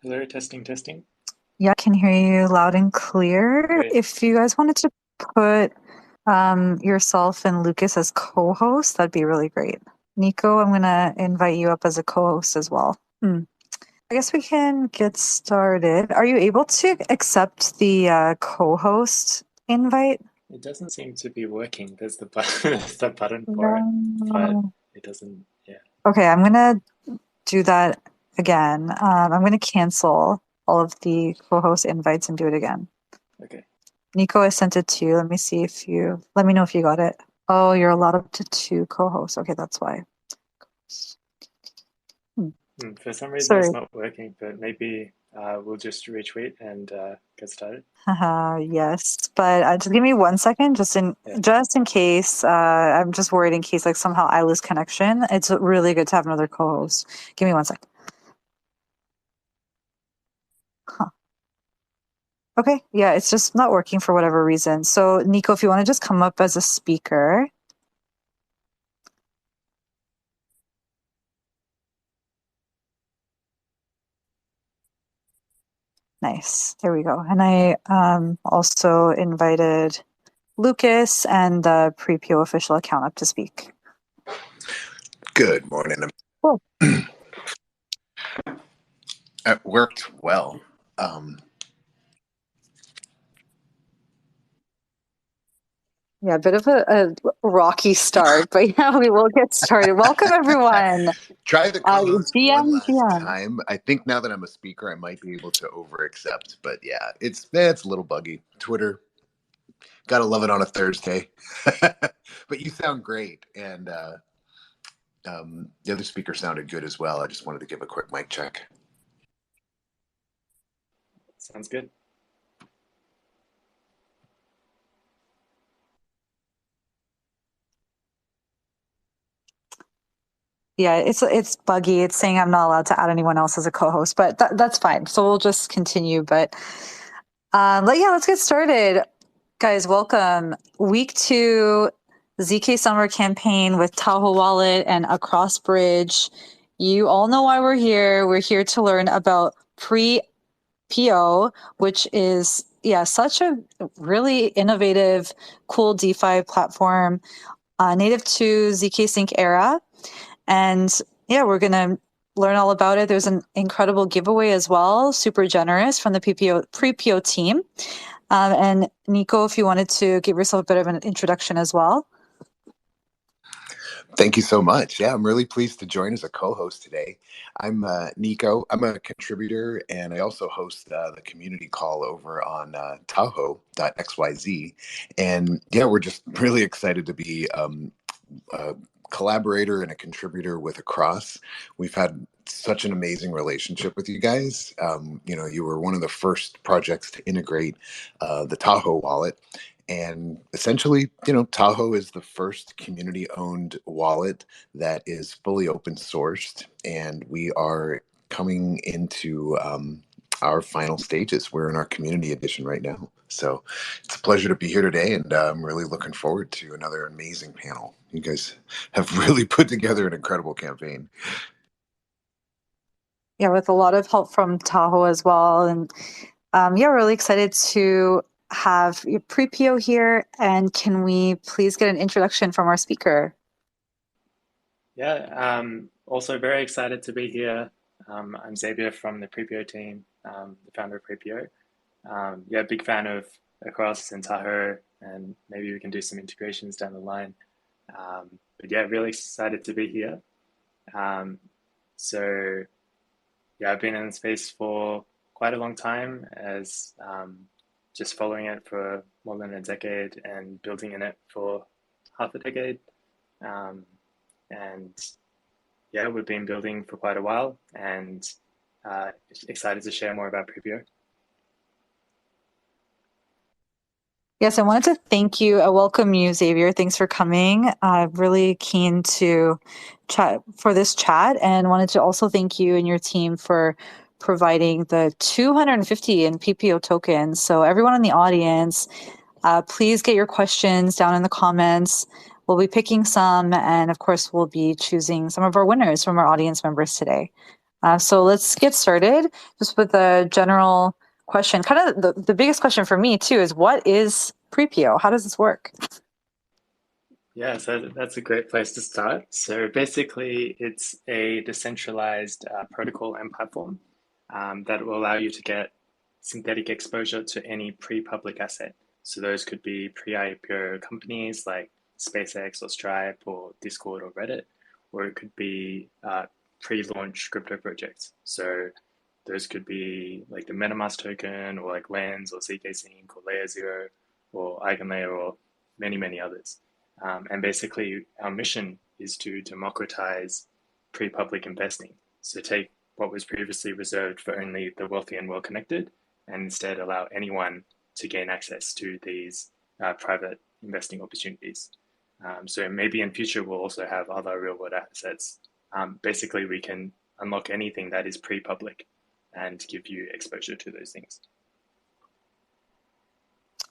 Hello, testing, testing. Yeah, I can hear you loud and clear. Great. If you guys wanted to put yourself and Lucas as co-hosts, that'd be really great. Nico, I'm gonna invite you up as a co-host as well. I guess we can get started. Are you able to accept the co-host invite? It doesn't seem to be working. There's the button, there's the button for it, but No. it doesn't. Yeah. Okay, I'm gonna do that again. I'm gonna cancel all of the co-host invites and do it again. Okay. Nico, I sent it to you. Let me know if you got it. Oh, you're allowed up to two co-hosts. Okay, that's why. Hmm. For some reason, it's Sorry. not working, but maybe we'll just retweet and get started. Haha, yes. But just give me 1 second, Yeah. just in case. I'm just worried in case like somehow I lose connection. It's really good to have another co-host. Give me 1 second. Huh. Okay, yeah, it's just not working for whatever reason. So, Nico, if you want to just come up as a speaker. Nice. There we go. And I also invited Lucas and the PrePO official account up to speak. Good morning. Cool. It worked well. Yeah, a bit of a rocky start, but yeah, we will get started. Welcome, everyone. Try the co-host one GM, last time. I think now that I'm a speaker, I might be able to over-accept. But yeah, it's a little buggy. Twitter, gotta love it on a Thursday. But you sound great, and the other speaker sounded good as well. I just wanted to give a quick mic check. Sounds good. Yeah, it's buggy. It's saying I'm not allowed to add anyone else as a co-host, but that's fine. So we'll just continue. But yeah, let's get started. Guys, welcome. Week 2, zkSummer campaign with Taho Wallet and Across Bridge. You all know why we're here. We're here to learn about pre-PO, which is, such a really innovative, cool DeFi platform, native to zk Sync era. And yeah, we're going to learn all about it. There's an incredible giveaway as well, super generous from the pre-PO team. And Nico, if you wanted to give yourself a bit of an introduction as well. Thank you so much. Yeah, I'm really pleased to join as a co-host today. I'm Nico. I'm a contributor, and I also host the community call over on Taho.xyz. And yeah, we're just really excited to be a collaborator and a contributor with Across. We've had such an amazing relationship with you guys. You were one of the first projects to integrate the Taho wallet. And essentially, Taho is the first community-owned wallet that is fully open sourced, and we are coming into our final stages. We're in our community edition right now. So it's a pleasure to be here today, and I'm really looking forward to another amazing panel. You guys have really put together an incredible campaign. Yeah, with a lot of help from Taho as well. And we're really excited to have your pre-PO here. And can we please get an introduction from our speaker? Yeah. Also very excited to be here. I'm Xavier from the PrePO team, the founder of PrePO. Big fan of Across and Taho, and maybe we can do some integrations down the line. But yeah, really excited to be here. I've been in the space for quite a long time, as just following it for more than a decade and building in it for half a decade. We've been building for quite a while, and excited to share more about PrePO. Yes, I wanted to thank you. I welcome you, Xavier. Thanks for coming. I'm really keen to chat for this chat, and wanted to also thank you and your team for providing the 250 in PPO tokens. So everyone in the audience, please get your questions down in the comments. We'll be picking some, and of course, we'll be choosing some of our winners from our audience members today. So let's get started just with a general question. Kind of the biggest question for me too is, what is PrePO? How does this work? Yeah, so that's a great place to start. So basically, it's a decentralized protocol and platform that will allow you to get synthetic exposure to any pre-public asset. So those could be pre-IPO companies like SpaceX or Stripe or Discord or Reddit, or it could be pre-launch crypto projects. So those could be like the MetaMask token or like Lens or zkSync or Layer Zero or EigenLayer or many, many others. And basically, our mission is to democratize pre-public investing. So take what was previously reserved for only the wealthy and well-connected, and instead allow anyone to gain access to these private investing opportunities. So maybe in future, we'll also have other real-world assets. Basically, we can unlock anything that is pre-public and give you exposure to those things.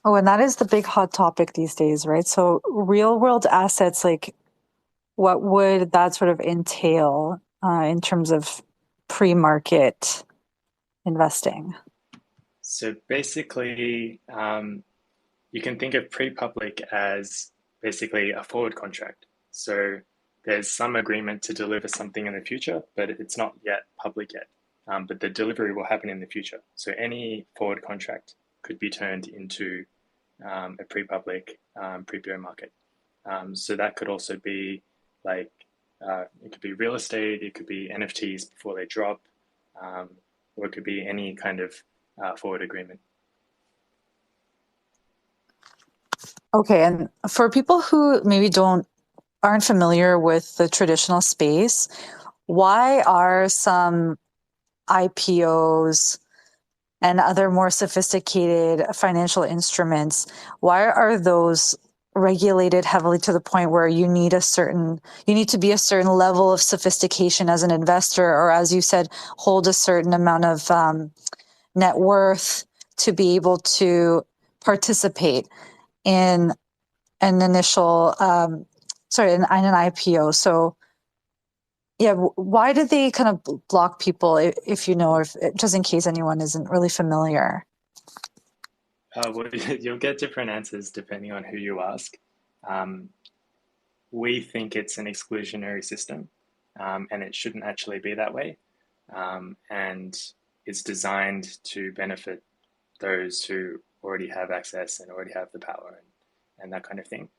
Oh, and that is the big hot topic these days, right? So real world assets, like what would that sort of entail in terms of pre-market investing? So basically, you can think of pre-public as basically a forward contract. So there's some agreement to deliver something in the future, but it's not yet public yet. But the delivery will happen in the future. So any forward contract could be turned into a pre-public PrePO market. So that could also be like, it could be real estate, it could be NFTs before they drop, or it could be any kind of forward agreement. Okay, and for people who maybe aren't familiar with the traditional space, why are some IPOs and other more sophisticated financial instruments, why are those regulated heavily to the point where you need to be a certain level of sophistication as an investor, or as you said, hold a certain amount of net worth to be able to participate in an initial in an IPO? So yeah, why did they kind of block people, if you know, or just in case anyone isn't really familiar? Well, you'll get different answers depending on who you ask. We think it's an exclusionary system, and it shouldn't actually be that way. And it's designed to benefit those who already have access and already have the power and that kind of thing.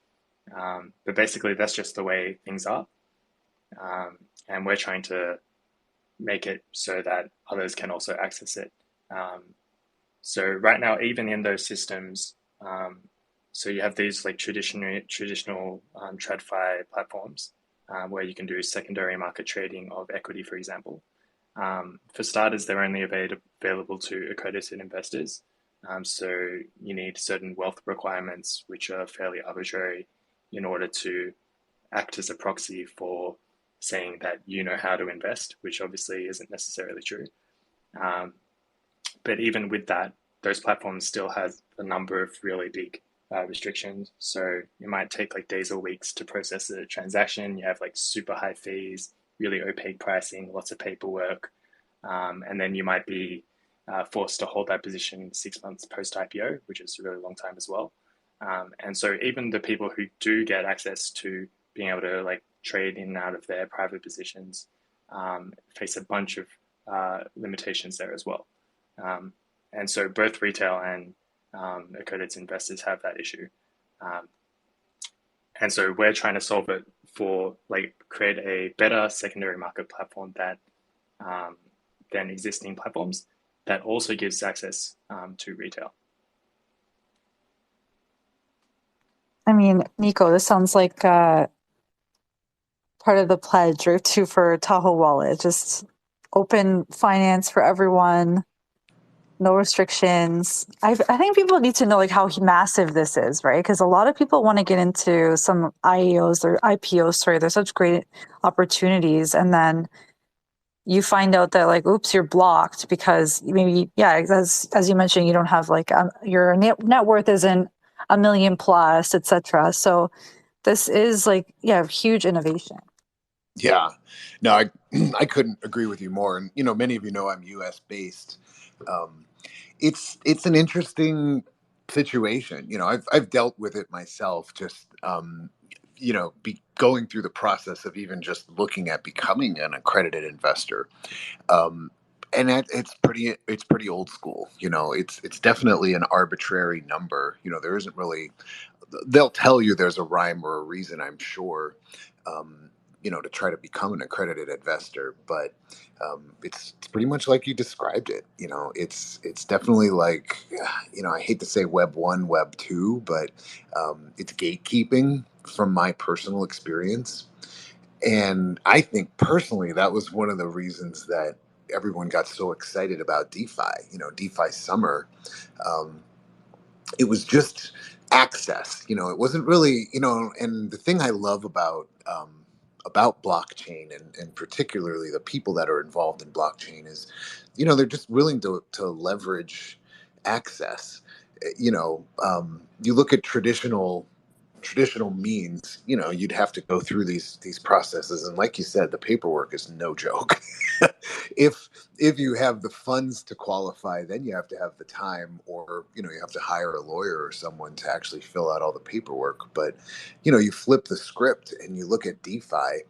But basically, that's just the way things are. And we're trying to make it so that others can also access it. So right now, even in those systems, so you have these like traditional TradFi platforms where you can do secondary market trading of equity, for example. For starters, they're only available to accredited investors. So you need certain wealth requirements, which are fairly arbitrary, in order to act as a proxy for saying that you know how to invest, which obviously isn't necessarily true. But even with that, those platforms still have a number of really big restrictions. So it might take like days or weeks to process a transaction. You have like super high fees, really opaque pricing, lots of paperwork. And then you might be forced to hold that position 6 months post IPO, which is a really long time as well. And so even the people who do get access to being able to like trade in and out of their private positions face a bunch of limitations there as well. And so both retail and accredited investors have that issue. And so we're trying to solve it for like create a better secondary market platform than existing platforms that also gives access to retail. I mean, Nico, this sounds like part of the pledge or two for Taho Wallet. Just open finance for everyone, no restrictions. I think people need to know like how massive this is, right? Because a lot of people want to get into some IEOs or IPOs. Sorry, they're such great opportunities, and then you find out that like, oops, you're blocked because maybe, yeah, as you mentioned, you don't have like your net worth isn't $1 million plus, etc. So this is like, yeah, huge innovation. Yeah, no, I I couldn't agree with you more. And many of you know I'm U.S. based. Um, it's an interesting situation. I've dealt with it myself. Just be going through the process of even just looking at becoming an accredited investor. Um, and it's pretty old school. It's definitely an arbitrary number. There isn't really, they'll tell you there's a rhyme or a reason, I'm sure, um, to try to become an accredited investor. But it's pretty much like you described it. It's definitely like, I hate to say Web 1, Web 2, but it's gatekeeping from my personal experience. And I think personally, that was one of the reasons that everyone got so excited about DeFi, DeFi summer. Um, it was just access. It wasn't really, and the thing I love about blockchain, and particularly the people that are involved in blockchain, is they're just willing to leverage access. You look at traditional means, you'd have to go through these processes, and like you said, the paperwork is no joke. if if you have the funds to qualify, then you have to have the time, or you have to hire a lawyer or someone to actually fill out all the paperwork. But you flip the script and you look at DeFi,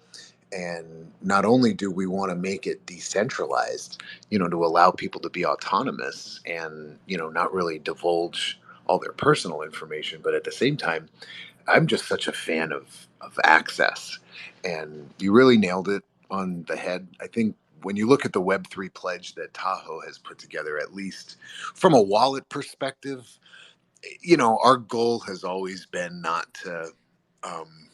and not only do we want to make it decentralized, to allow people to be autonomous and not really divulge all their personal information, but at the same time, I'm just such a fan of access. And you really nailed it on the head. I think when you look at the Web3 pledge that Tahoe has put together, at least from a wallet perspective, our goal has always been not to, um,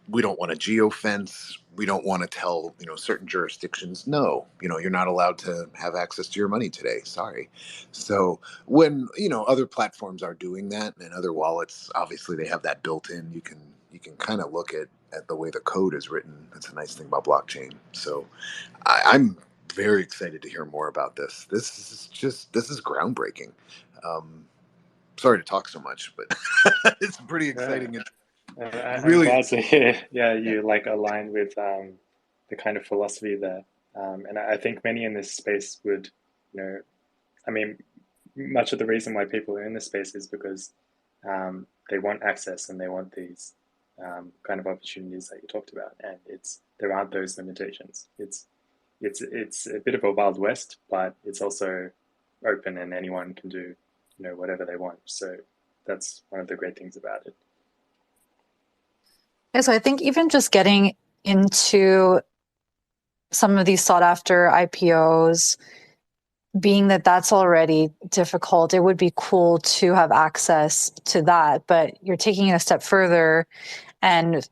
we don't want to geofence. We don't want to tell, certain jurisdictions, no, you're not allowed to have access to your money today. Sorry. So when, other platforms are doing that, and other wallets, obviously they have that built in, you can kind of look at the way the code is written. That's a nice thing about blockchain. So I'm very excited to hear more about this. This is groundbreaking. Um, Sorry to talk so much, but it's pretty Yeah, exciting and I'm really glad to exciting. hear. Yeah, Yeah. you like align with the kind of philosophy there, and I think many in this space would, you know, I mean, much of the reason why people are in this space is because they want access and they want these kind of opportunities that you talked about, and there aren't those limitations. It's a bit of a wild west, but it's also open and anyone can do, whatever they want. So that's one of the great things about it. Yeah, so I think even just getting into some of these sought after IPOs, being that that's already difficult, it would be cool to have access to that. But you're taking it a step further and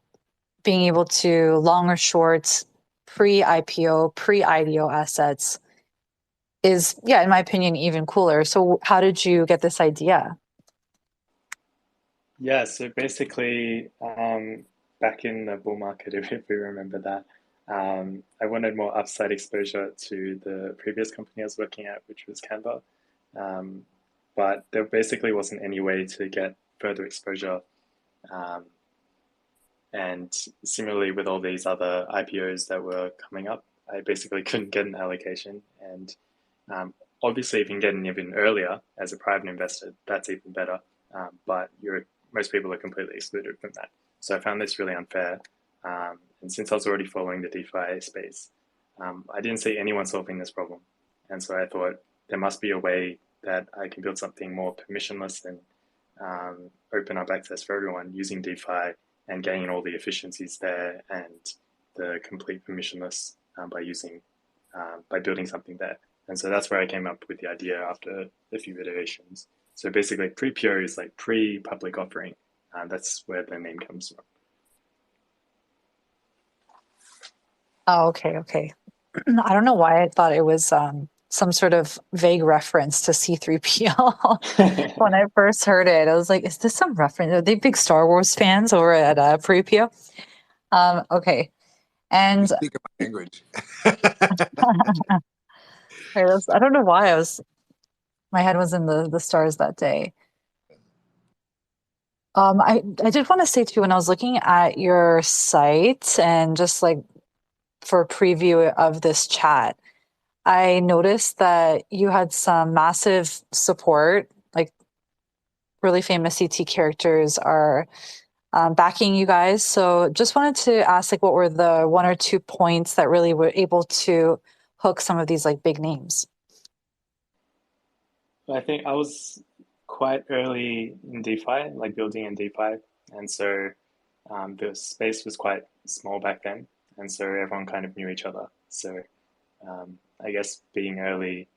being able to long or short pre-IPO, pre-IDO assets is, yeah, in my opinion, even cooler. So how did you get this idea? Yeah, so basically, back in the bull market, if we remember that, I wanted more upside exposure to the previous company I was working at, which was Canva. Um, but there basically wasn't any way to get further exposure. Um, and similarly, with all these other IPOs that were coming up, I basically couldn't get an allocation. And obviously, if you can get in even earlier as a private investor, that's even better. But most people are completely excluded from that. So I found this really unfair. And since I was already following the DeFi space, I didn't see anyone solving this problem. And so I thought there must be a way that I can build something more permissionless and open up access for everyone using DeFi and gain all the efficiencies there and the complete permissionless by building something there. And so that's where I came up with the idea after a few iterations. So basically, PrePO is like pre-public offering. That's where the name comes from. Oh, okay, okay. I don't know why I thought it was some sort of vague reference to C3PO when I first heard it. I was like, is this some reference? Are they big Star Wars fans over at PrePO? Okay. You And speak my language. I don't know why my head was in the stars that day. I did want to say too, when I was looking at your site and just like for a preview of this chat, I noticed that you had some massive support, like really famous CT characters are backing you guys. So just wanted to ask, like, what were the one or two points that really were able to hook some of these like big names? I think I was quite early in DeFi, like building in DeFi, and so the space was quite small back then, and so everyone kind of knew each other. So I guess being early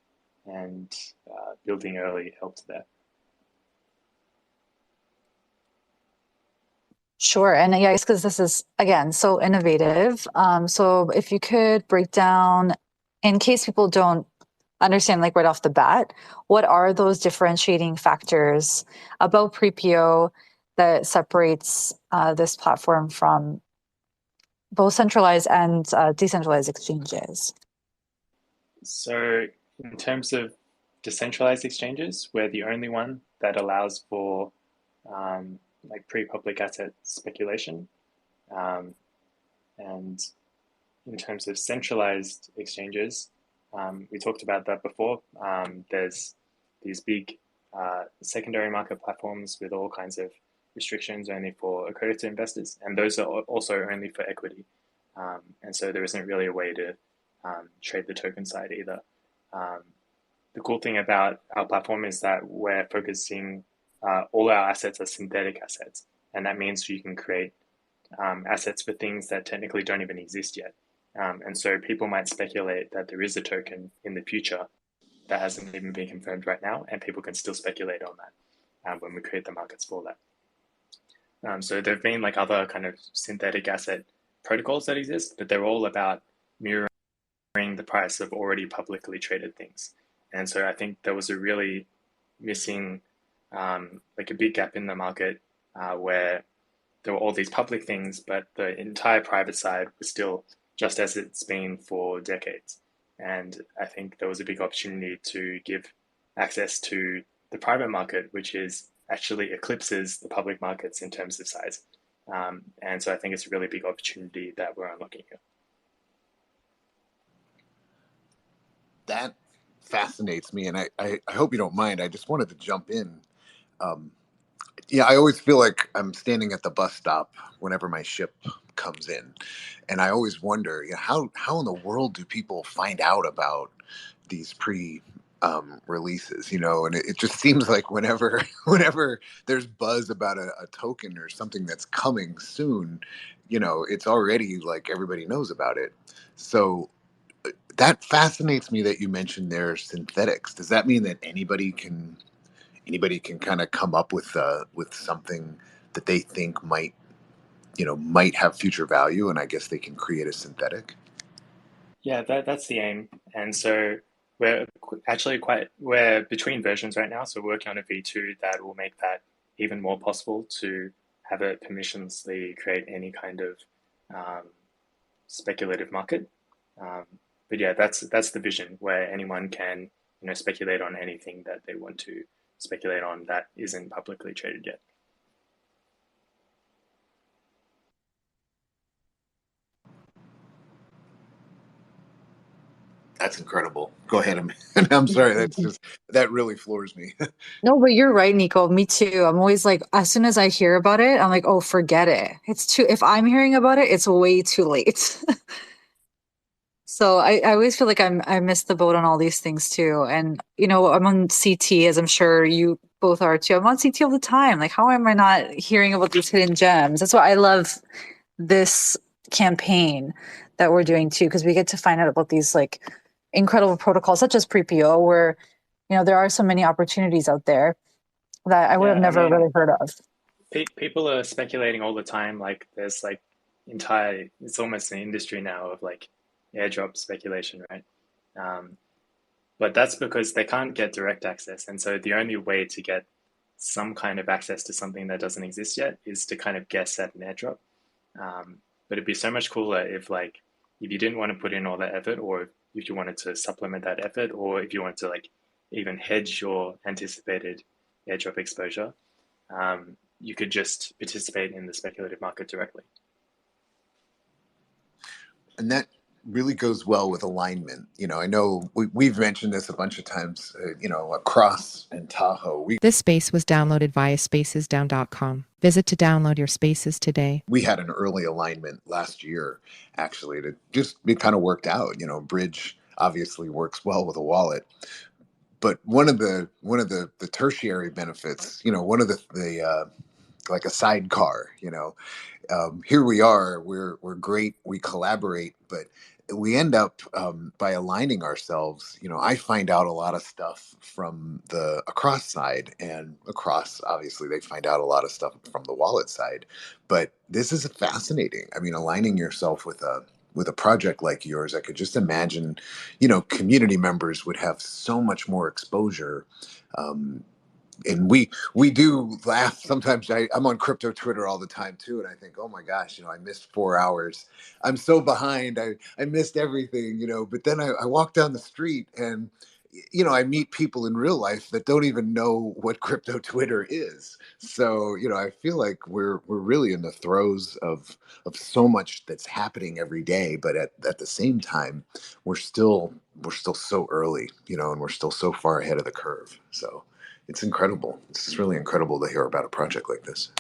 and building early helped there. Sure. And yeah, it's because this is, again, so innovative. So if you could break down, in case people don't understand, like right off the bat, what are those differentiating factors about PrePO that separates this platform from both centralized and decentralized exchanges? So in terms of decentralized exchanges, we're the only one that allows for like pre-public asset speculation. Um, and in terms of centralized exchanges, we talked about that before. There's these big secondary market platforms with all kinds of restrictions only for accredited investors, and those are also only for equity. And so there isn't really a way to trade the token side either. Um, the cool thing about our platform is that we're focusing all our assets are synthetic assets, and that means you can create assets for things that technically don't even exist yet. And so people might speculate that there is a token in the future that hasn't even been confirmed right now, and people can still speculate on that when we create the markets for that. So there have been like other kind of synthetic asset protocols that exist, but they're all about mirroring the price of already publicly traded things. And so I think there was a really missing, like a big gap in the market where there were all these public things, but the entire private side was still just as it's been for decades. And I think there was a big opportunity to give access to the private market, which is actually eclipses the public markets in terms of size. And so I think it's a really big opportunity that we're unlocking here. That fascinates me, and I hope you don't mind. I just wanted to jump in. Yeah, I always feel like I'm standing at the bus stop whenever my ship comes in, and I always wonder, how in the world do people find out about these releases? And it just seems like whenever whenever there's buzz about a token or something that's coming soon, it's already like everybody knows about it. So that fascinates me that you mentioned their synthetics. Does that mean that anybody can kind of come up with something that they think might have future value, and I guess they can create a synthetic? Yeah, that's the aim. And so we're actually we're between versions right now. So we're working on a V2 that will make that even more possible to have it permissionlessly create any kind of um, speculative market. Um, but yeah, that's the vision where anyone can speculate on anything that they want to speculate on that isn't publicly traded yet. That's incredible. Go ahead. I'm sorry. That really floors me. No, but you're right, Nico. Me too. I'm always like, as soon as I hear about it, I'm like, oh, forget it. If I'm hearing about it, it's way too late. So I always feel like I missed the boat on all these things too. And I'm on CT, as I'm sure you both are too. I'm on CT all the time. Like, how am I not hearing about these hidden gems? That's why I love this campaign that we're doing too, because we get to find out about these like incredible protocols, such as PrePO, where there are so many opportunities out there that I would have Yeah, I never mean, really heard of. people are speculating all the time. Like there's like it's almost an industry now of like airdrop speculation, right? Um, but that's because they can't get direct access. And so the only way to get some kind of access to something that doesn't exist yet is to kind of guess at an airdrop. But it'd be so much cooler if you didn't want to put in all that effort, or if you wanted to supplement that effort, or if you wanted to like even hedge your anticipated airdrop exposure, you could just participate in the speculative market directly. And really goes well with alignment. I know we've mentioned this a bunch of times, across in Tahoe. This space was downloaded via spacesdown.com. Visit to download your spaces today. We had an early alignment last year, actually. It kind of worked out. Bridge obviously works well with a wallet, but one of the tertiary benefits, one of the like a sidecar, here we are, we're great, we collaborate, but we end up, by aligning ourselves. I find out a lot of stuff from the across side, and across, obviously, they find out a lot of stuff from the wallet side. But this is fascinating. I mean, aligning yourself with a project like yours, I could just imagine, community members would have so much more exposure. And we do laugh sometimes. I'm on crypto Twitter all the time too, and I think, oh my gosh, I missed 4 hours. I'm so behind. I missed everything, But then I walk down the street, and I meet people in real life that don't even know what crypto Twitter is. So I feel like we're really in the throes of so much that's happening every day, but at the same time, we're still so early, and we're still so far ahead of the curve. So it's incredible. It's really incredible to hear about a project like this.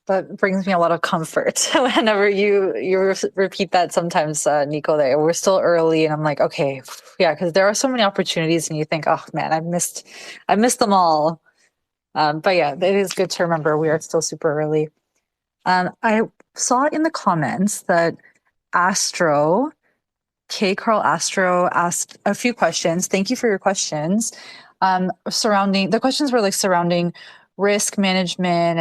That brings me a lot of comfort whenever you repeat that sometimes, Nico. There, we're still early, and I'm like, okay, yeah, because there are so many opportunities, and you think, oh man, I missed them all. But yeah, it is good to remember we are still super early. I saw in the comments that Astro, Carl Astro, asked a few questions. Thank you for your questions. Surrounding the questions were like surrounding risk management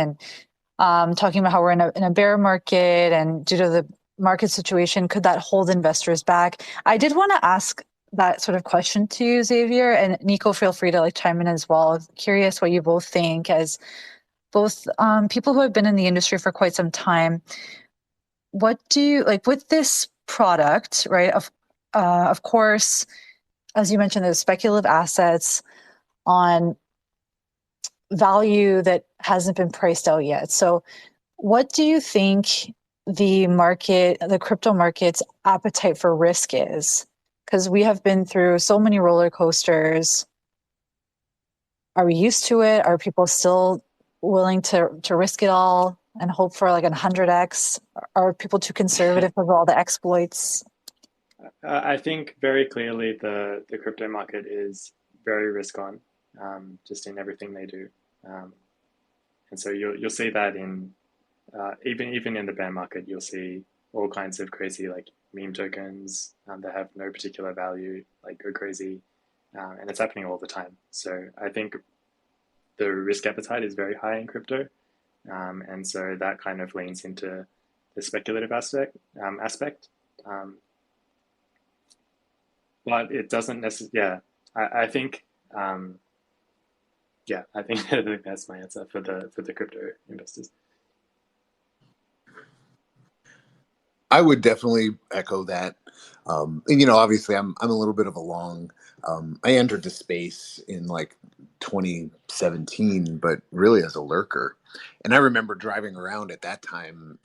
and talking about how we're in a bear market, and due to the market situation, could that hold investors back? I did want to ask that sort of question to you, Xavier, and Nico, feel free to chime in as well. I'm curious what you both think, as both people who have been in the industry for quite some time. What do you like with this product, right? Of course, as you mentioned, there's speculative assets on value that hasn't been priced out yet. So what do you think the crypto market's appetite for risk is? Because we have been through so many roller coasters. Are we used to it? Are people still willing to risk it all and hope for like 100x? Are people too conservative with all the exploits? I think very clearly the crypto market is very risk on, just in everything they do, and so you'll see that in even in the bear market, you'll see all kinds of crazy like meme tokens that have no particular value like go crazy, and it's happening all the time. So I think the risk appetite is very high in crypto, and so that kind of leans into the speculative aspect. But it doesn't necessarily. Yeah, I think. Yeah, I think that's my answer for the crypto investors. I would definitely echo that. And obviously, I'm a little bit of a long. I entered the space in like 2017, but really as a lurker. And I remember driving around at that time,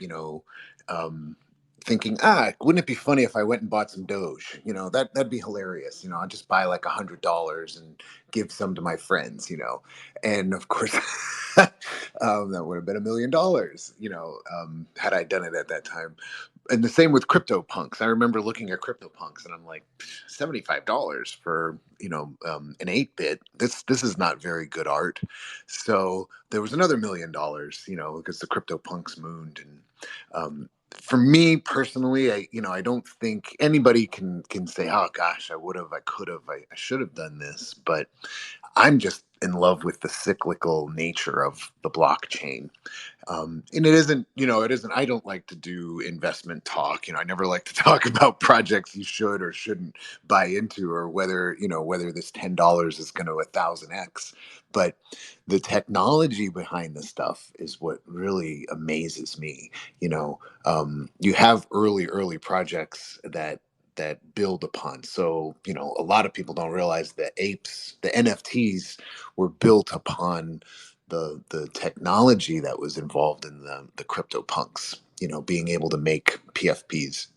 thinking, wouldn't it be funny if I went and bought some Doge? That'd be hilarious. I'd just buy like $100 and give some to my friends. And of course, that would have been $1 million. Had I done it at that time. And the same with CryptoPunks. I remember looking at CryptoPunks, and I'm like, $75 for an 8-bit. This is not very good art. So there was another $1 million, because the CryptoPunks mooned. And for me personally, I don't think anybody can say, oh gosh, I would have, I could have, I should have done this. But I'm just in love with the cyclical nature of the blockchain. And it isn't, I don't like to do investment talk. I never like to talk about projects you should or shouldn't buy into, or whether this $10 is going to 1,000x. But the technology behind the stuff is what really amazes me. You have early projects that build upon. So, a lot of people don't realize that the NFTs were built upon the technology that was involved in the CryptoPunks, being able to make PFPs.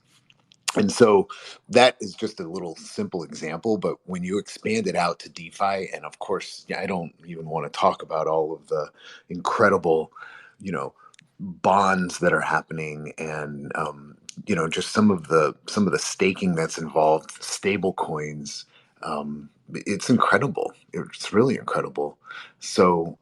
And so that is just a little simple example, but when you expand it out to DeFi, and of course, yeah, I don't even want to talk about all of the incredible, you know, bonds that are happening, and just some of the staking that's involved, stable coins. It's incredible. It's really incredible. So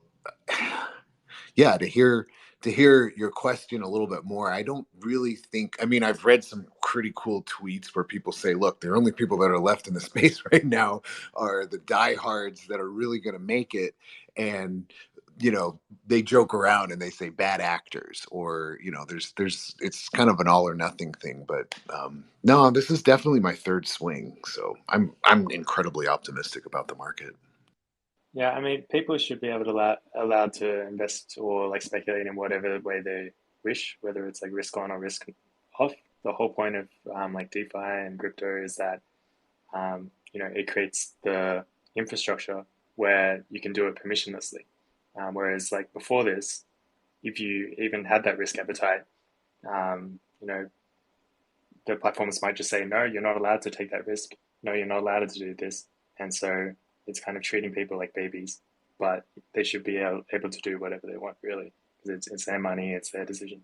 yeah, to hear your question a little bit more, I don't really think, I mean, I've read some pretty cool tweets where people say, look, the only people that are left in the space right now are the diehards that are really going to make it. And they joke around and they say bad actors, or there's it's kind of an all or nothing thing. But no, this is definitely my third swing, so I'm incredibly optimistic about the market. Yeah, I mean, people should be able to allowed to invest or like speculate in whatever way they wish, whether it's like risk on or risk off. The whole point of like DeFi and crypto is that it creates the infrastructure where you can do it permissionlessly. Whereas like before this, if you even had that risk appetite, um, you know, the platforms might just say, no, you're not allowed to take that risk. No, you're not allowed to do this. And so it's kind of treating people like babies, but they should be able to do whatever they want, really, because it's their money, it's their decision.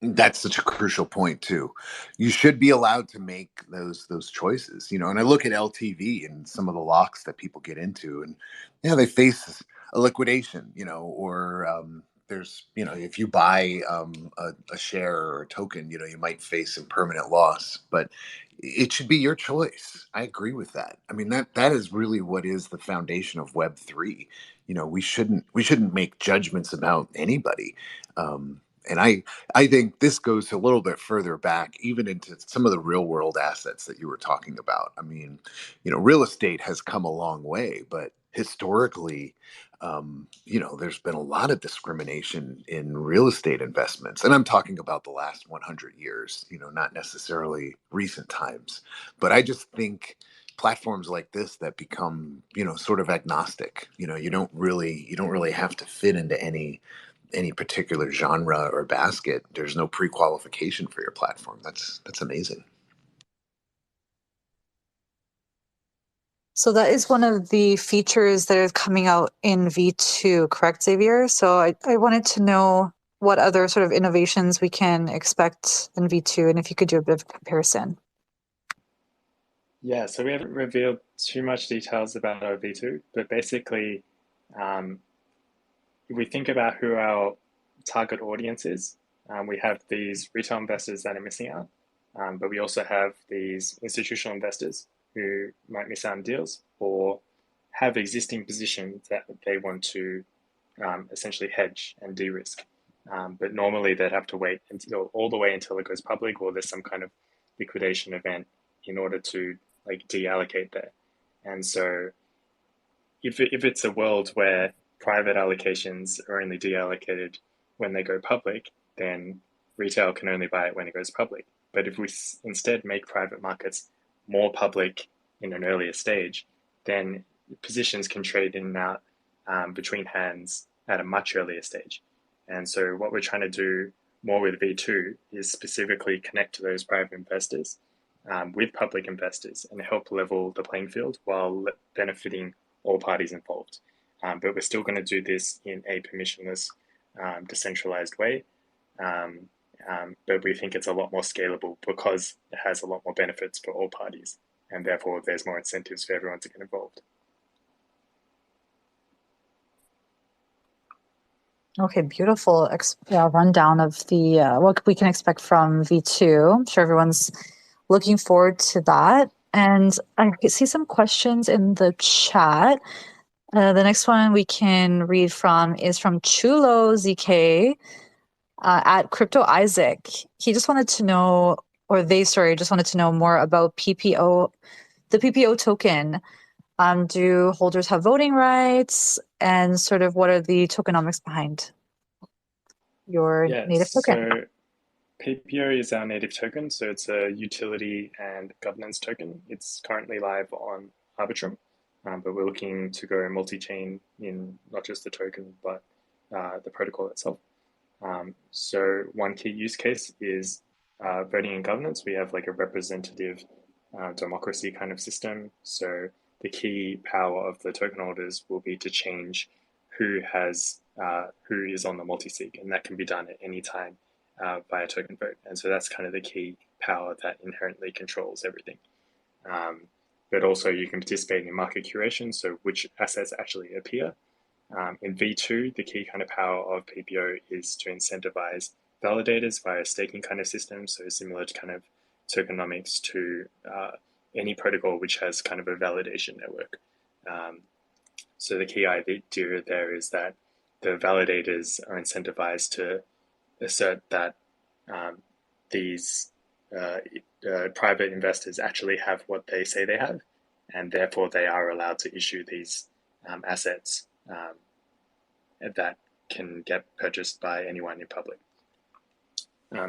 That's such a crucial point too. You should be allowed to make those choices, and I look at LTV and some of the locks that people get into, and they face a liquidation, or there's, if you buy a share or a token, you might face impermanent loss, but it should be your choice. I agree with that. I mean, that is really what is the foundation of Web3. We shouldn't make judgments about anybody. And I think this goes a little bit further back, even into some of the real world assets that you were talking about. I mean, real estate has come a long way, but historically, there's been a lot of discrimination in real estate investments. And I'm talking about the last 100 years, not necessarily recent times. But I just think platforms like this that become, sort of agnostic, you don't really have to fit into any particular genre or basket. There's no pre-qualification for your platform. That's amazing. So that is one of the features that is coming out in V2, correct, Xavier? So I wanted to know what other sort of innovations we can expect in V2, and if you could do a bit of a comparison. Yeah, so we haven't revealed too much details about our V2, but basically, um, if we think about who our target audience is, we have these retail investors that are missing out, but we also have these institutional investors who might miss out on deals or have existing positions that they want to essentially hedge and de-risk. But normally they'd have to wait until all the way until it goes public, or there's some kind of liquidation event in order to like deallocate there. And so if it's a world where private allocations are only deallocated when they go public, then retail can only buy it when it goes public. But if we instead make private markets more public in an earlier stage, then positions can trade in and out between hands at a much earlier stage. And so what we're trying to do more with V2 is specifically connect to those private investors with public investors and help level the playing field while benefiting all parties involved. But we're still going to do this in a permissionless, decentralized way. But we think it's a lot more scalable because it has a lot more benefits for all parties, and therefore there's more incentives for everyone to get involved. Okay, beautiful rundown of the what we can expect from V2. I'm sure everyone's looking forward to that. And I see some questions in the chat. The next one we can read from is from Chulo ZK at Crypto Isaac. He just wanted to know, just wanted to know more about PPO, the PPO token. Do holders have voting rights, and sort of what are the tokenomics behind your native token? So PrePO is our native token, so it's a utility and governance token. It's currently live on Arbitrum, but we're looking to go multi-chain in not just the token, but the protocol itself. So one key use case is voting and governance, we have like a representative democracy kind of system. So the key power of the token holders will be to change who is on the multi-sig, and that can be done at any time via token vote. And so that's kind of the key power that inherently controls everything. But also you can participate in market curation, so which assets actually appear. In V2, the key kind of power of PPO is to incentivize validators via staking kind of systems, so similar to kind of tokenomics to any protocol which has kind of a validation network. So the key idea there is that the validators are incentivized to assert that these private investors actually have what they say they have, and therefore they are allowed to issue these assets that can get purchased by anyone in public.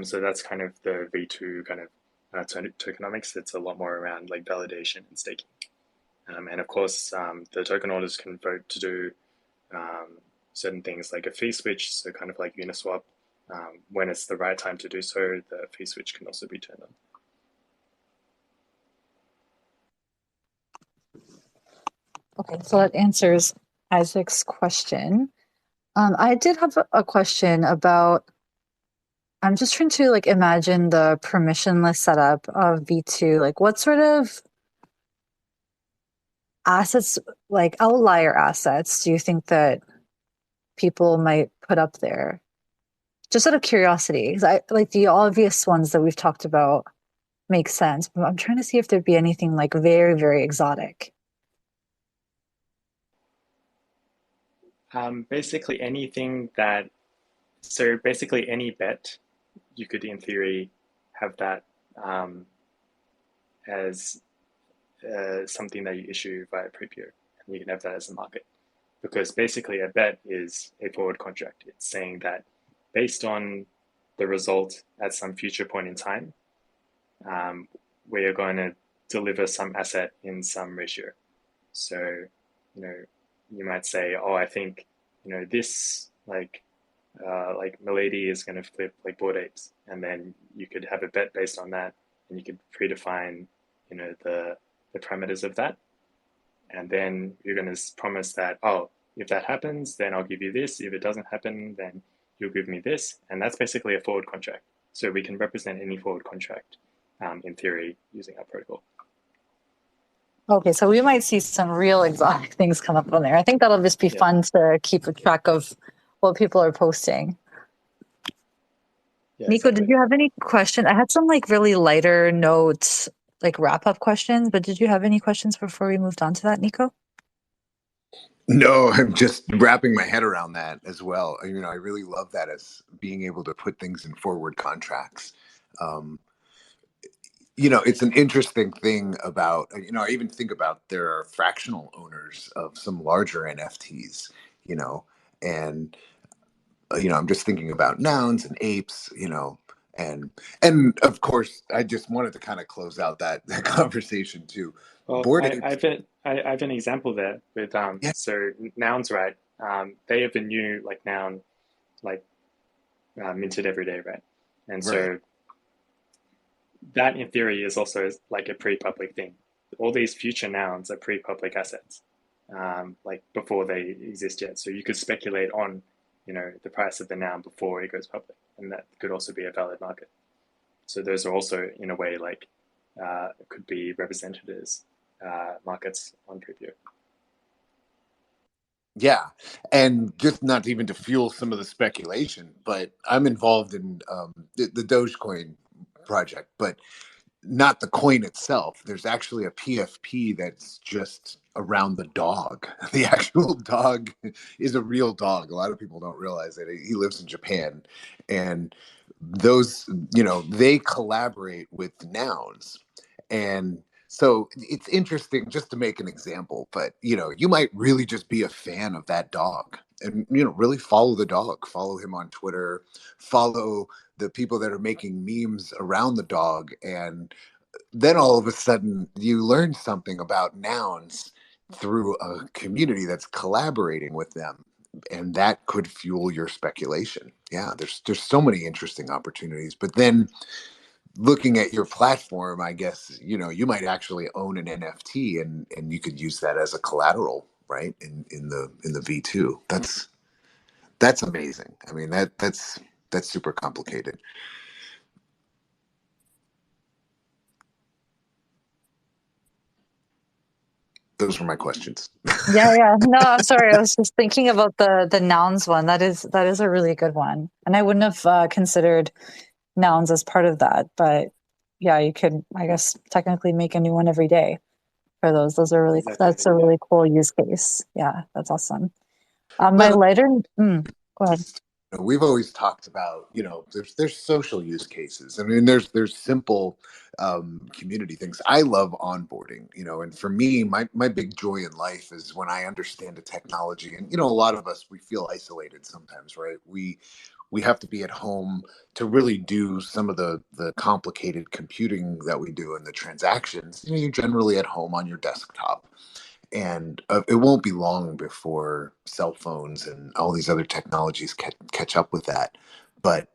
So that's kind of the V2 kind of tokenomics. It's a lot more around like validation and staking. And of course, the token holders can vote to do certain things like a fee switch, so kind of like Uniswap. When it's the right time to do so, the fee switch can also be turned on. Okay, so that answers Isaac's question. I did have a question about, I'm just trying to like imagine the permissionless setup of V2. Like what sort of assets, like outlier assets, do you think that people might put up there? Just out of curiosity, because I like the obvious ones that we've talked about make sense, but I'm trying to see if there'd be anything like very, very exotic. Basically anything that, so basically any bet, you could in theory have that as something that you issue via PrePO, and you can have that as a market. Because basically a bet is a forward contract. It's saying that based on the result at some future point in time, we are going to deliver some asset in some ratio. So, you might say, oh, I think, this like Milady is going to flip like Bored Apes, and then you could have a bet based on that, and you could predefine, the parameters of that, and then you're going to promise that, oh, if that happens, then I'll give you this. If it doesn't happen, then you'll give me this, and that's basically a forward contract. So we can represent any forward contract in theory using our protocol. Okay, so we might see some real exotic things come up on there. I think that'll just be fun to keep a track of what people are posting. Yeah, Nico, exactly. did you have any questions? I had some like really lighter notes, like wrap up questions, but did you have any questions before we moved on to that, Nico? No, I'm just wrapping my head around that as well. I really love that as being able to put things in forward contracts. It's an interesting thing about, I even think about there are fractional owners of some larger NFTs, and, I'm just thinking about nouns and apes, and of course, I just wanted to kind of close out that conversation too. Well, Bored I apes. have an example there with Yeah, so nouns, right? They have a new like noun like minted every day, right? And right. so that in theory is also like a pre-public thing. All these future nouns are pre-public assets, like before they exist yet. So you could speculate on, the price of the noun before it goes public, and that could also be a valid market. So those are also in a way like could be represented as markets on PrePO. Yeah, and just not even to fuel some of the speculation, but I'm involved in the Dogecoin project, but not the coin itself. There's actually a PFP that's just around the dog. The actual dog is a real dog. A lot of people don't realize that he lives in Japan, and those, they collaborate with nouns, and so it's interesting just to make an example, but you might really just be a fan of that dog and really follow the dog, follow him on Twitter, follow the people that are making memes around the dog, and then all of a sudden you learn something about nouns through a community that's collaborating with them, and that could fuel your speculation. Yeah, there's so many interesting opportunities, but then looking at your platform, I guess, you might actually own an NFT and you could use that as a collateral, right? In the V2. That's amazing. I mean, that's super complicated. Those were my questions. Yeah. No, I'm sorry. I was just thinking about the nouns one. That is a really good one, and I wouldn't have considered nouns as part of that. But yeah, you could, I guess, technically make a new one every day for those. Those are really Exactly. that's a Yeah. really cool use case. Yeah, that's awesome. My Well, lighter. Go ahead. we've always talked about, there's social use cases. I mean, there's simple community things. I love onboarding, and for me, my big joy in life is when I understand a technology. And a lot of us, we feel isolated sometimes, right? We have to be at home to really do some of the complicated computing that we do and the transactions. You're generally at home on your desktop, and it won't be long before cell phones and all these other technologies catch up with that. But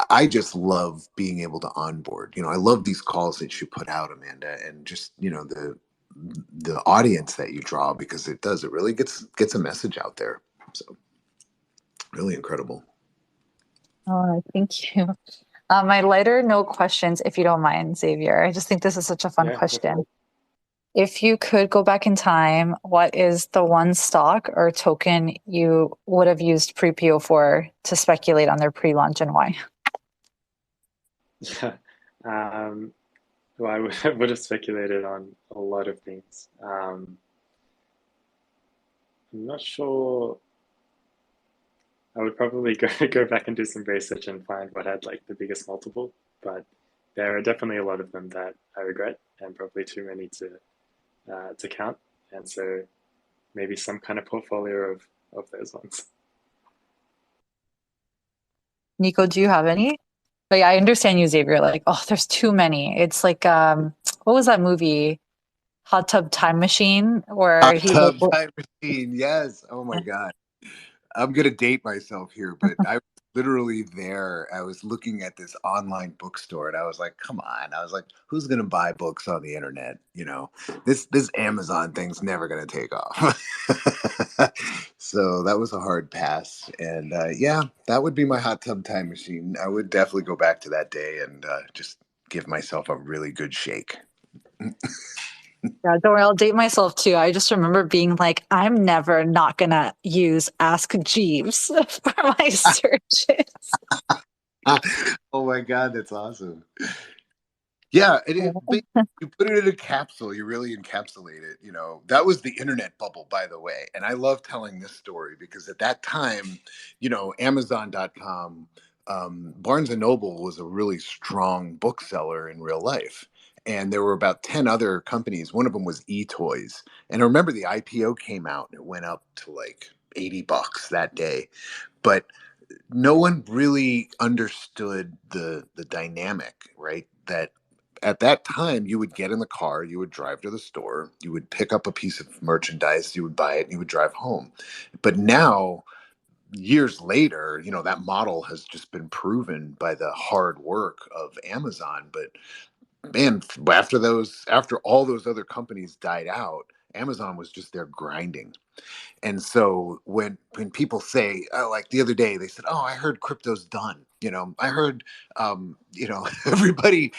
I just love being able to onboard. I love these calls that you put out, Amanda, and just the audience that you draw, because it really gets a message out there. So really incredible. Oh, thank you. My lighter, no questions, if you don't mind, Xavier. I just think this is such a fun Yeah. Go for question. it. If you could go back in time, what is the one stock or token you would have used PrePO for to speculate on their pre-launch, and why? Yeah. Well, I would have speculated on a lot of things. I'm not sure. I would probably go back and do some research and find what had like the biggest multiple, but there are definitely a lot of them that I regret, and probably too many to count. And so maybe some kind of portfolio of those ones. Nico, do you have any? But yeah, I understand you, Xavier. Like, oh, there's too many. It's like, what was that movie? Hot Tub Time Machine, where Hot he like, tub time machine, yes. Oh my god. I'm gonna date myself here, but I was literally there. I was looking at this online bookstore, and I was like, "Come on!" I was like, "Who's gonna buy books on the internet? This Amazon thing's never gonna take off." So that was a hard pass, and yeah, that would be my hot tub time machine. I would definitely go back to that day and just give myself a really good shake. yeah, don't worry, I'll date myself too. I just remember being like, I'm never not gonna use Ask Jeeves for my searches. Oh my god, that's awesome. Yeah, you put it in a capsule, you really encapsulate it. That was the internet bubble, by the way. And I love telling this story because at that time, Amazon.com, Barnes and Noble was a really strong bookseller in real life. And there were about 10 other companies. One of them was eToys. And I remember the IPO came out and it went up to like $80 that day. But no one really understood the dynamic, right? That at that time you would get in the car, you would drive to the store, you would pick up a piece of merchandise, you would buy it, and you would drive home. But now, years later, that model has just been proven by the hard work of Amazon. But man, after all those other companies died out, Amazon was just there grinding. And so when people say, like the other day, they said, "Oh, I heard crypto's done." I heard, everybody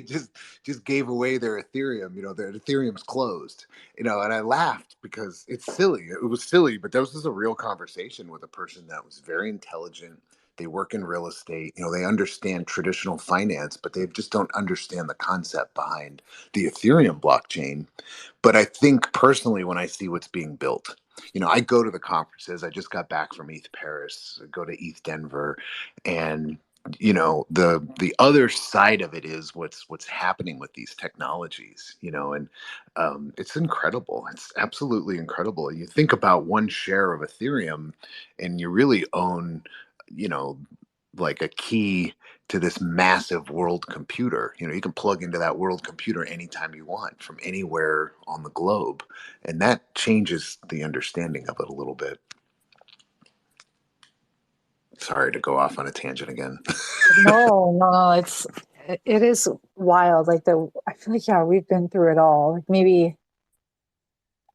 just gave away their Ethereum. Their Ethereum's closed. And I laughed because it's silly. It was silly, but this was a real conversation with a person that was very intelligent. They work in real estate. They understand traditional finance, but they just don't understand the concept behind the Ethereum blockchain. But I think personally, when I see what's being built, I go to the conferences. I just got back from ETH Paris, I go to ETH Denver, and the other side of it is what's happening with these technologies. And it's incredible. It's absolutely incredible. You think about one share of Ethereum, and you really own, you know, like a key to this massive world computer. You can plug into that world computer anytime you want from anywhere on the globe. And that changes the understanding of it a little bit. Sorry to go off on a tangent again. No, no, it's It is wild. Like I feel like, yeah, we've been through it all. Like maybe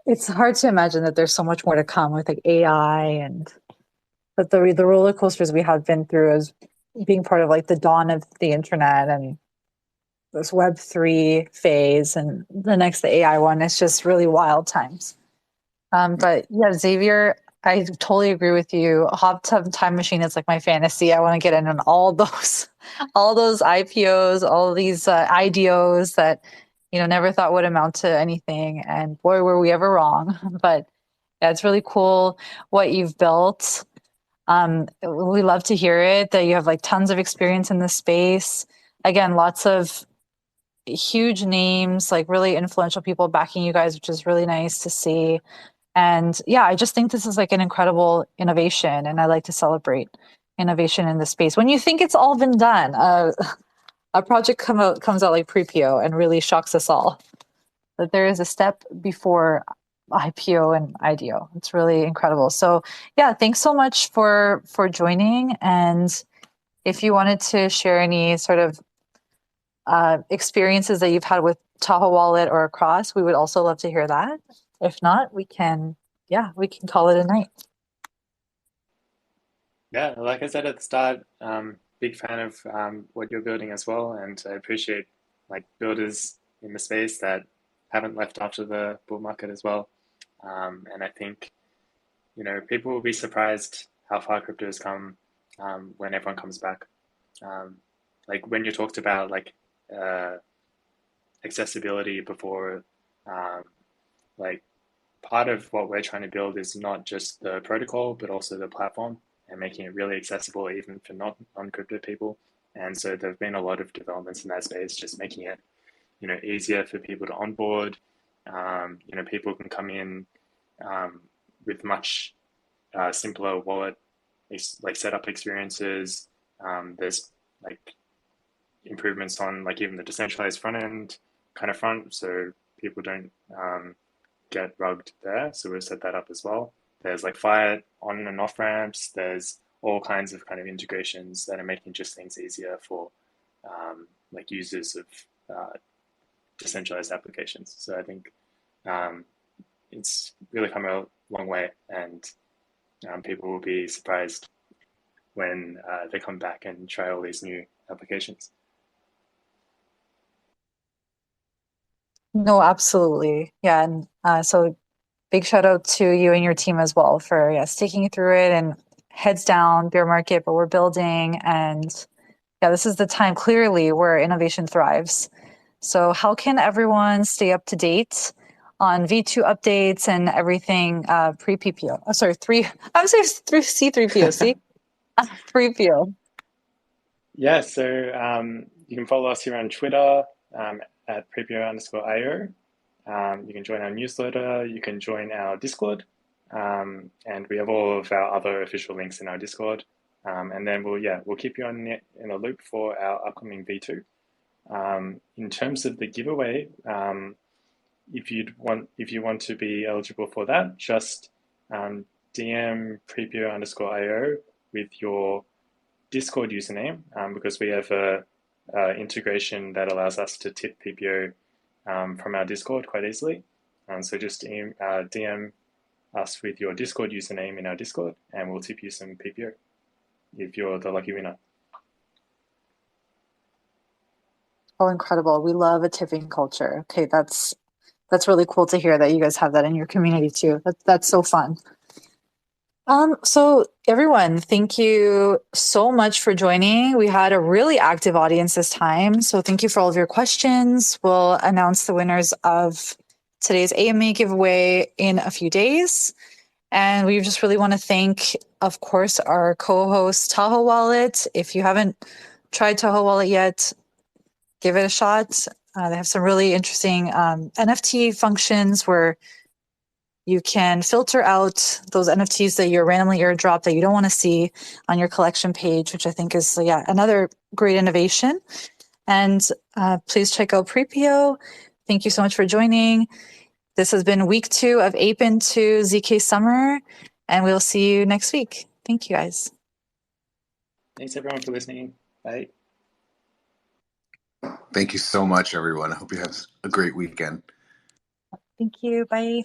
it's hard to imagine that there's so much more to come with like AI but the roller coasters we have been through as being part of like the dawn of the internet and this Web3 phase and the next the AI one. It's just really wild times. But yeah, Xavier, I totally agree with you. Hot Tub Time Machine is like my fantasy. I want to get in on all those, all those IPOs, all these IDOs that never thought would amount to anything. And boy, were we ever wrong. But yeah, it's really cool what you've built. We love to hear it. That you have like tons of experience in this space. Again, lots of huge names, like really influential people backing you guys, which is really nice to see. And yeah, I just think this is like an incredible innovation, and I like to celebrate innovation in this space. When you think it's all been done, a project comes out like PrePO and really shocks us all. That there is a step before IPO and IDO. It's really incredible. So yeah, thanks so much for joining. And if you wanted to share any sort of experiences that you've had with Taho Wallet or across, we would also love to hear that. If not, we can call it a night. Yeah, like I said at the start, big fan of what you're building as well, and I appreciate like builders in the space that haven't left after the bull market as well. And I think people will be surprised how far crypto has come when everyone comes back. Like when you talked about like accessibility before, like part of what we're trying to build is not just the protocol, but also the platform and making it really accessible even for non-crypto people. And so there have been a lot of developments in that space, just making it, easier for people to onboard. People can come in with much simpler wallet like setup experiences. There's like improvements on like even the decentralized front end kind of front, so people don't get rugged there. So we've set that up as well. There's like fiat on and off ramps. There's all kinds of kind of integrations that are making just things easier for like users of decentralized applications. So I think it's really come a long way, and people will be surprised when they come back and try all these new applications. No, absolutely. Yeah. And so big shout out to you and your team as well for sticking through it and heads down, bear market, but we're building. And yeah, this is the time clearly where innovation thrives. So how can everyone stay up to date on V2 updates and everything pre-PPO? Oh, sorry, I'm sorry, through C3PO, see? Pre-PO. Yeah, so you can follow us here on Twitter at PrePO_IO. You can join our newsletter, you can join our Discord, and we have all of our other official links in our Discord. And then we'll keep you in the loop for our upcoming V2. In terms of the giveaway, if you want to be eligible for that, just DM PrePO_IO with your Discord username, because we have a integration that allows us to tip PPO from our Discord quite easily. So just DM us with your Discord username in our Discord, and we'll tip you some PPO if you're the lucky winner. Oh, incredible. We love a tipping culture. Okay, that's really cool to hear that you guys have that in your community too. That's so fun. So everyone, thank you so much for joining. We had a really active audience this time. So thank you for all of your questions. We'll announce the winners of today's AMA giveaway in a few days. And we just really want to thank, of course, our co-host Taho Wallet. If you haven't tried Taho Wallet yet, give it a shot. They have some really interesting NFT functions where you can filter out those NFTs that you're randomly airdropped that you don't want to see on your collection page, which I think is another great innovation. And please check out PrePO. Thank you so much for joining. This has been week 2 of Ape In to zkSummer, and we'll see you next week. Thank you, guys. Thanks everyone for listening. Bye. Thank you so much, everyone. I hope you have a great weekend. Thank you. Bye.